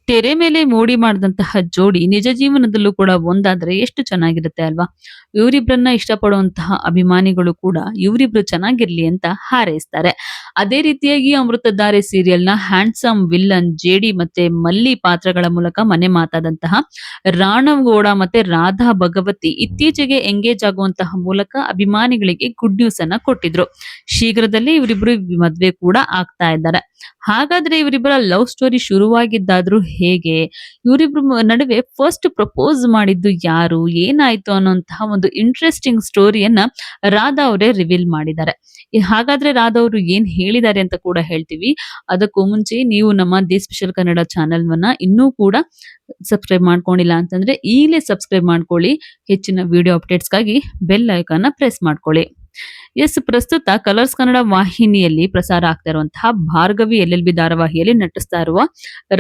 ತೆರೆ ಮೇಲೆ ಮೋಡಿ ಮಾಡಿದಂತಹ ಜೋಡಿ ನಿಜ ಜೀವನದಲ್ಲೂ ಕೂಡ ಒಂದಾದ್ರೆ ಎಷ್ಟು ಚೆನ್ನಾಗಿರುತ್ತೆ ಅಲ್ವಾ? ಇವರಿಬ್ಬರನ್ನ ಇಷ್ಟಪಡುವಂತಹ ಅಭಿಮಾನಿಗಳು ಕೂಡ ಇವರಿಬ್ರು ಚೆನ್ನಾಗಿರ್ಲಿ ಅಂತ ಹಾರೈಸ್ತಾರೆ. ಅದೇ ರೀತಿಯಾಗಿ ಅಮೃತಧಾರೆ ಸೀರಿಯಲ್‌ನ ಹ್ಯಾಂಡ್ಸಮ್ ವಿಲ್ಲನ್ ಜೆಡಿ ಮತ್ತೆ ಮಲ್ಲಿ ಪಾತ್ರಗಳ ಮೂಲಕ ಮನೆ ಮಾತಾದಂತಹ ರಾಣವ್ ಗೌಡ ಮತ್ತೆ ರಾಧಾ ಭಗವತಿ ಇತ್ತೀಚೆಗೆ ಎಂಗೇಜ್ ಆಗುವಂತಹ ಮೂಲಕ ಅಭಿಮಾನಿಗಳಿಗೆ ಗುಡ್ ನ್ಯೂಸ್ ಅನ್ನ ಕೊಟ್ಟಿದ್ರು. ಶೀಘ್ರದಲ್ಲೇ ಇವರಿಬ್ರು ಮದ್ವೆ ಕೂಡ ಆಗ್ತಾ ಇದ್ದಾರೆ. ಹಾಗಾದ್ರೆ ಇವರಿಬ್ಬರ ಲವ್ ಸ್ಟೋರಿ ಶುರುವಾಗಿದ್ದಾದ್ರೂ ಹೇಗೆ? ಇವರಿಬ್ರು ನಡುವೆ ಫಸ್ಟ್ ಪ್ರಪೋಸ್ ಮಾಡಿದ್ದು ಯಾರು? ಏನಾಯ್ತು? ಅನ್ನೋಂತಹ ಒಂದು ಇಂಟ್ರೆಸ್ಟಿಂಗ್ ಸ್ಟೋರಿಯನ್ನ ರಾಧಾ ಅವರೇ ರಿವೀಲ್ ಮಾಡಿದ್ದಾರೆ. ಹಾಗಾದ್ರೆ ರಾಧಾ ಅವರು ಏನ್ ಹೇಳಿದ್ದಾರೆ ಅಂತ ಕೂಡ ಹೇಳ್ತೀವಿ. ಅದಕ್ಕೂ ಮುಂಚೆ ನೀವು ನಮ್ಮ ದಿ ಸ್ಪೆಷಲ್ ಕನ್ನಡ ಚಾನೆಲ್‌ವನ್ನ ಇನ್ನೂ ಕೂಡ ಸಬ್ಸ್ಕ್ರೈಬ್ ಮಾಡ್ಕೊಂಡಿಲ್ಲ ಅಂತಂದ್ರೆ ಈಗಲೇ ಸಬ್ಸ್ಕ್ರೈಬ್ ಮಾಡ್ಕೊಳ್ಳಿ. ಹೆಚ್ಚಿನ ವಿಡಿಯೋ ಅಪ್ಡೇಟ್ಸ್‌ಗಾಗಿ ಬೆಲ್ ಐಕಾನ್‌ನ ಪ್ರೆಸ್ ಮಾಡ್ಕೊಳ್ಳಿ. ಎಸ್, ಪ್ರಸ್ತುತ ಕಲರ್ಸ್ ಕನ್ನಡ ವಾಹಿನಿಯಲ್ಲಿ ಪ್ರಸಾರ ಆಗ್ತಾ ಇರುವಂತಹ ಭಾರ್ಗವಿ ಎಲ್.ಎಲ್.ಬಿ ಧಾರಾವಾಹಿಯಲ್ಲಿ ನಟಿಸ್ತಾ ಇರುವ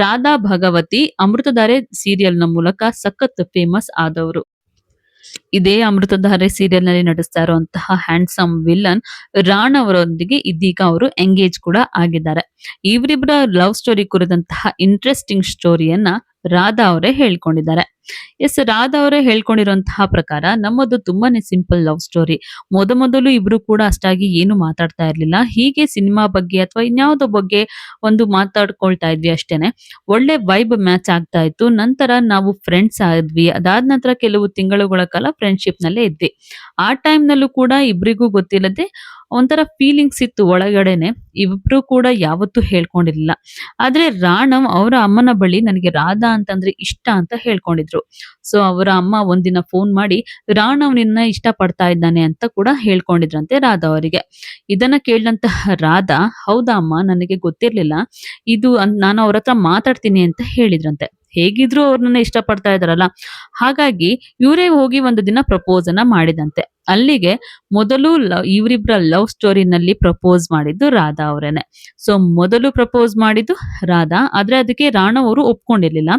ರಾಧಾ ಭಗವತಿ ಅಮೃತಧಾರೆ ಸೀರಿಯಲ್‌ನ ಮೂಲಕ ಸಖತ್ ಫೇಮಸ್ ಆದವರು. ಇದೇ ಅಮೃತಧಾರೆ ಸೀರಿಯಲ್‌ನಲ್ಲಿ ನಟಿಸ್ತಾ ಇರುವಂತಹ ಹ್ಯಾಂಡ್ಸಮ್ ವಿಲ್ಲನ್ ರಾಣ್ ಅವರೊಂದಿಗೆ ಇದೀಗ ಅವರು ಎಂಗೇಜ್ ಕೂಡ ಆಗಿದ್ದಾರೆ. ಇವರಿಬ್ಬರ ಲವ್ ಸ್ಟೋರಿ ಕುರಿತಂತಹ ಇಂಟ್ರೆಸ್ಟಿಂಗ್ ಸ್ಟೋರಿಯನ್ನ ರಾಧಾ ಅವರೇ ಹೇಳ್ಕೊಂಡಿದ್ದಾರೆ. ಎಸ್, ರಾಧಾ ಅವರೇ ಹೇಳ್ಕೊಂಡಿರುವಂತಹ ಪ್ರಕಾರ ನಮ್ಮದು ತುಂಬಾನೇ ಸಿಂಪಲ್ ಲವ್ ಸ್ಟೋರಿ. ಮೊದಲು ಇಬ್ರು ಕೂಡ ಅಷ್ಟಾಗಿ ಏನು ಮಾತಾಡ್ತಾ ಇರ್ಲಿಲ್ಲ. ಹೀಗೆ ಸಿನಿಮಾ ಬಗ್ಗೆ ಅಥವಾ ಇನ್ಯಾವುದೋ ಬಗ್ಗೆ ಒಂದು ಮಾತಾಡ್ಕೊಳ್ತಾ ಇದ್ವಿ ಅಷ್ಟೇನೆ. ಒಳ್ಳೆ ವೈಬ್ ಮ್ಯಾಚ್ ಆಗ್ತಾ ಇತ್ತು. ನಂತರ ನಾವು ಫ್ರೆಂಡ್ಸ್ ಆದ್ವಿ. ಅದಾದ ನಂತರ ಕೆಲವು ತಿಂಗಳುಗಳ ಕಾಲ ಫ್ರೆಂಡ್ಶಿಪ್ ನಲ್ಲೇ ಇದ್ವಿ. ಆ ಟೈಮ್ ನಲ್ಲೂ ಕೂಡ ಇಬ್ರಿಗೂ ಗೊತ್ತಿಲ್ಲದೆ ಒಂಥರ ಫೀಲಿಂಗ್ಸ್ ಇತ್ತು ಒಳಗಡೆನೆ. ಇಬ್ರು ಕೂಡ ಯಾವತ್ತೂ ಹೇಳ್ಕೊಂಡಿರ್ಲಿಲ್ಲ. ಆದ್ರೆ ರಾಣವ್ ಅವರ ಅಮ್ಮನ ಬಳಿ ನನಗೆ ರಾಧಾ ಅಂತಂದ್ರೆ ಇಷ್ಟ ಅಂತ ಹೇಳ್ಕೊಂಡಿದ್ರು. ಸೊ ಅವರ ಅಮ್ಮ ಒಂದಿನ ಫೋನ್ ಮಾಡಿ ರಾಣವ್ ನಿನ್ನ ಇಷ್ಟ ಪಡ್ತಾ ಇದ್ದಾನೆ ಅಂತ ಕೂಡ ಹೇಳ್ಕೊಂಡಿದ್ರಂತೆ ರಾಧಾ ಅವರಿಗೆ. ಇದನ್ನ ಕೇಳಿದಂತಹ ರಾಧಾ, ಹೌದಾ ಅಮ್ಮ, ನನಗೆ ಗೊತ್ತಿರ್ಲಿಲ್ಲ. ನಾನು ಅವ್ರ ಹತ್ರ ಮಾತಾಡ್ತೀನಿ ಅಂತ ಹೇಳಿದ್ರಂತೆ. ಹೇಗಿದ್ರು ಅವ್ರು ನನ್ನ ಇಷ್ಟ ಪಡ್ತಾ ಇದಾರಲ್ಲ, ಹಾಗಾಗಿ ಇವರೇ ಹೋಗಿ ಒಂದು ದಿನ ಪ್ರಪೋಸ್ ಅನ್ನ ಮಾಡಿದಂತೆ. ಅಲ್ಲಿಗೆ ಮೊದಲು ಇವರಿಬ್ಬರ ಲವ್ ಸ್ಟೋರಿನಲ್ಲಿ ಪ್ರಪೋಸ್ ಮಾಡಿದ್ದು ರಾಧಾ ಅವರೇನೆ. ಸೊ ಮೊದಲು ಪ್ರಪೋಸ್ ಮಾಡಿದ್ದು ರಾಧಾ, ಆದ್ರೆ ಅದಕ್ಕೆ ರಾಣವ್ ಅವರು ಒಪ್ಕೊಂಡಿರ್ಲಿಲ್ಲ.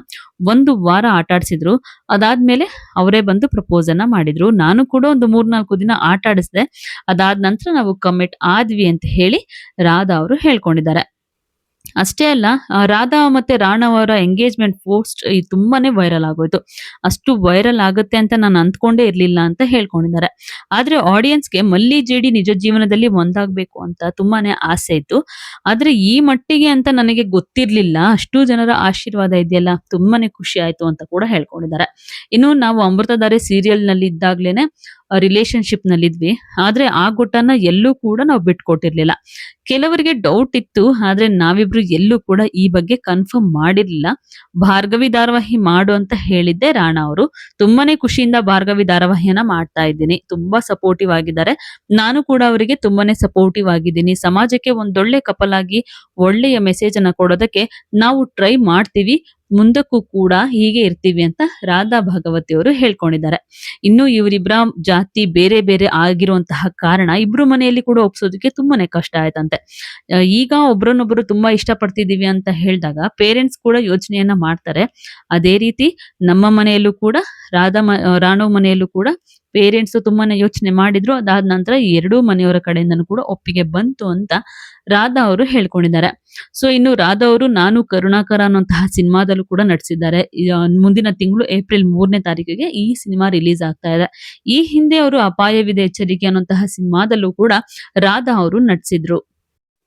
ಒಂದು ವಾರ ಆಟ ಆಡ್ಸಿದ್ರು. ಅದಾದ್ಮೇಲೆ ಅವರೇ ಬಂದು ಪ್ರಪೋಸ್ ಅನ್ನ ಮಾಡಿದ್ರು. ನಾನು ಕೂಡ ಒಂದು 3-4 ದಿನ ಆಟ ಆಡಿಸ್ದೆ. ಅದಾದ ನಂತರ ನಾವು ಕಮಿಟ್ ಆದ್ವಿ ಅಂತ ಹೇಳಿ ರಾಧಾ ಅವರು ಹೇಳ್ಕೊಂಡಿದ್ದಾರೆ. ಅಷ್ಟೇ ಅಲ್ಲ, ರಾಧಾ ಮತ್ತೆ ರಾಣವ್ ಅವರ ಎಂಗೇಜ್‌ಮೆಂಟ್ ಪೋಸ್ಟ್ ತುಂಬಾನೇ ವೈರಲ್ ಆಗೋಯ್ತು. ಅಷ್ಟು ವೈರಲ್ ಆಗುತ್ತೆ ಅಂತ ನಾನು ಅಂದ್ಕೊಂಡೇ ಇರ್ಲಿಲ್ಲ ಅಂತ ಹೇಳ್ಕೊಂಡಿದ್ದಾರೆ. ಆದ್ರೆ ಆಡಿಯನ್ಸ್‌ಗೆ ಮಲ್ಲಿ, ಜೆಡಿ ನಿಜ ಜೀವನದಲ್ಲಿ ಒಂದಾಗ್ಬೇಕು ಅಂತ ತುಂಬಾನೇ ಆಸೆ ಇತ್ತು. ಆದ್ರೆ ಈ ಮಟ್ಟಿಗೆ ಅಂತ ನನಗೆ ಗೊತ್ತಿರ್ಲಿಲ್ಲ. ಅಷ್ಟು ಜನರ ಆಶೀರ್ವಾದ ಇದೆಯಲ್ಲ, ತುಂಬಾನೇ ಖುಷಿ ಆಯ್ತು ಅಂತ ಕೂಡ ಹೇಳ್ಕೊಂಡಿದ್ದಾರೆ. ಇನ್ನು ನಾವು ಅಮೃತಧಾರೆ ಸೀರಿಯಲ್‌ನಲ್ಲಿ ಇದ್ದಾಗ್ಲೇನೆ ರಿಲೇಶನ್‌ಶಿಪ್ ನಲ್ಲಿದ್ವಿ. ಆದ್ರೆ ಆ ಗುಟ್ಟನ್ನ ಎಲ್ಲೂ ಕೂಡ ನಾವು ಬಿಟ್ಕೊಟ್ಟಿರ್ಲಿಲ್ಲ. ಕೆಲವರಿಗೆ ಡೌಟ್ ಇತ್ತು. ಆದ್ರೆ ನಾವಿಬ್ರು ಎಲ್ಲೂ ಕೂಡ ಈ ಬಗ್ಗೆ ಕನ್ಫರ್ಮ್ ಮಾಡಿರ್ಲಿಲ್ಲ. ಭಾರ್ಗವಿ ಧಾರಾವಾಹಿ ಮಾಡು ಅಂತ ಹೇಳಿದ್ದೆ ರಾಣಾ ಅವರು. ತುಂಬಾನೇ ಖುಷಿಯಿಂದ ಭಾರ್ಗವಿ ಧಾರಾವಾಹಿಯನ್ನ ಮಾಡ್ತಾ ಇದ್ದೀನಿ. ತುಂಬಾ ಸಪೋರ್ಟಿವ್ ಆಗಿದ್ದಾರೆ. ನಾನು ಕೂಡ ಅವರಿಗೆ ತುಂಬಾನೇ ಸಪೋರ್ಟಿವ್ ಆಗಿದ್ದೀನಿ. ಸಮಾಜಕ್ಕೆ ಒಂದೊಳ್ಳೆ ಕಪಲ್ ಆಗಿ ಒಳ್ಳೆಯ ಮೆಸೇಜ್ ಅನ್ನ ಕೊಡೋದಕ್ಕೆ ನಾವು ಟ್ರೈ ಮಾಡ್ತೀವಿ. ಮುಂದಕ್ಕೂ ಕೂಡ ಹೀಗೆ ಇರ್ತೀವಿ ಅಂತ ರಾಧಾ ಭಗವತಿ ಅವರು ಹೇಳ್ಕೊಂಡಿದ್ದಾರೆ. ಇನ್ನು ಇವರಿಬ್ಬರ ಜಾತಿ ಬೇರೆ ಬೇರೆ ಆಗಿರುವಂತಹ ಕಾರಣ ಇಬ್ರು ಮನೆಯಲ್ಲಿ ಕೂಡ ಒಪ್ಸೋದಕ್ಕೆ ತುಂಬಾನೇ ಕಷ್ಟ ಆಯ್ತಂತೆ. ಈಗ ಒಬ್ರನ್ನೊಬ್ರು ತುಂಬಾ ಇಷ್ಟಪಡ್ತಿದೀವಿ ಅಂತ ಹೇಳಿದಾಗ ಪೇರೆಂಟ್ಸ್ ಕೂಡ ಯೋಚನೆಯನ್ನ ಮಾಡ್ತಾರೆ. ಅದೇ ರೀತಿ ನಮ್ಮ ಮನೆಯಲ್ಲೂ ಕೂಡ ರಾಣವ್ ಮನೆಯಲ್ಲೂ ಕೂಡ ಪೇರೆಂಟ್ಸ್ ತುಂಬಾನೇ ಯೋಚನೆ ಮಾಡಿದ್ರು. ಅದಾದ ನಂತರ ಎರಡೂ ಮನೆಯವರ ಕಡೆಯಿಂದನೂ ಕೂಡ ಒಪ್ಪಿಗೆ ಬಂತು ಅಂತ ರಾಧಾ ಅವರು ಹೇಳ್ಕೊಂಡಿದ್ದಾರೆ. ಸೊ ಇನ್ನು ರಾಧಾ ಅವರು ನಾನು ಕರುಣಾಕರ ಅನ್ನುವಂತಹ ಸಿನಿಮಾದಲ್ಲೂ ಕೂಡ ನಟಿಸಿದ್ದಾರೆ. ಮುಂದಿನ ತಿಂಗಳು ಏಪ್ರಿಲ್ 3ನೇ ತಾರೀಕಿಗೆ ಈ ಸಿನಿಮಾ ರಿಲೀಸ್ ಆಗ್ತಾ ಇದೆ. ಈ ಹಿಂದೆ ಅವರು ಅಪಾಯವಿದೆ ಎಚ್ಚರಿಕೆ ಅನ್ನುವಂತಹ ಸಿನಿಮಾದಲ್ಲೂ ಕೂಡ ರಾಧಾ ಅವರು ನಟಿಸಿದ್ರು.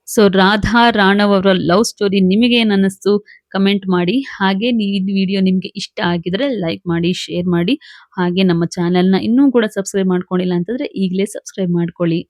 ಸೊ ರಾಧಾ ರಾಣವ್ ಅವರ ಲವ್ ಸ್ಟೋರಿ ನಿಮಗೆ ಏನ್ ಅನ್ನಿಸ್ತು? ಕಮೆಂಟ್ ಮಾಡಿ. ಹಾಗೆ ಈ ವಿಡಿಯೋ ನಿಮ್ಗೆ ಇಷ್ಟ ಆಗಿದ್ರೆ ಲೈಕ್ ಮಾಡಿ, ಶೇರ್ ಮಾಡಿ. ಹಾಗೆ ನಮ್ಮ ಚಾನೆಲ್‌ನ ಇನ್ನೂ ಕೂಡ ಸಬ್ಸ್ಕ್ರೈಬ್ ಮಾಡ್ಕೊಂಡಿಲ್ಲ ಅಂತಂದ್ರೆ ಈಗಲೇ ಸಬ್ಸ್ಕ್ರೈಬ್ ಮಾಡ್ಕೊಳ್ಳಿ.